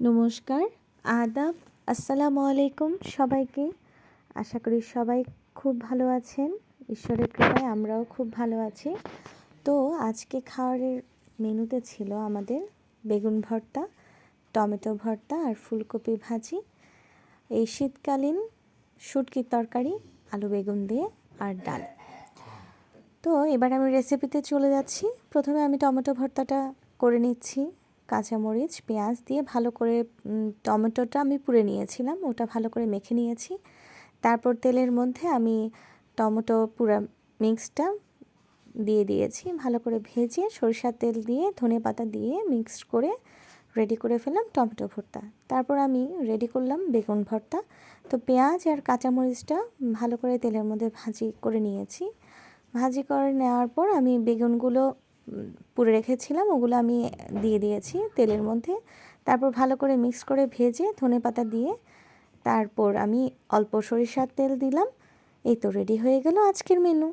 নমস্কার, আদাব, আসসালামু আলাইকুম সবাইকে। আশা করি সবাই খুব ভালো আছেন। ঈশ্বরের কৃপায় আমরাও খুব ভালো আছি। তো আজকে খাওয়ারের মেনুতে ছিল আমাদের বেগুন ভর্তা, টমেটো ভর্তা আর ফুলকপি ভাজি। এই শীতকালীন শুটকির তরকারি, আলু বেগুন দিয়ে আর ডাল। তো এবার আমি রেসিপিতে চলে যাচ্ছি। প্রথমে আমি টমেটো ভর্তাটা করে নিচ্ছি। কাঁচামরিচ পেঁয়াজ দিয়ে ভালো করে টমেটোটা আমি পুড়ে নিয়েছিলাম, ওটা ভালো করে মেখে নিয়েছি। তারপর তেলের মধ্যে আমি টমেটো পুরা মিক্সটা দিয়ে দিয়েছি, ভালো করে ভেজে সরিষার তেল দিয়ে ধনেপাতা দিয়ে মিক্সড করে রেডি করে ফেললাম টমেটো ভর্তা। তারপর আমি রেডি করলাম বেগুন ভর্তা। তো পেঁয়াজ আর কাঁচামরিচটা ভালো করে তেলের মধ্যে ভাজি করে নিয়েছি। ভাজি করে নেওয়ার পর আমি বেগুনগুলো পুড়ে রেখেছিলাম, ওগুলো আমি দিয়ে দিয়েছি তেলের মধ্যে। তারপর ভালো করে মিক্স করে ভেজে ধনেপাতা দিয়ে তারপর আমি অল্প সরিষার তেল দিলাম। এই তো রেডি হয়ে গেল আজকের মেনু।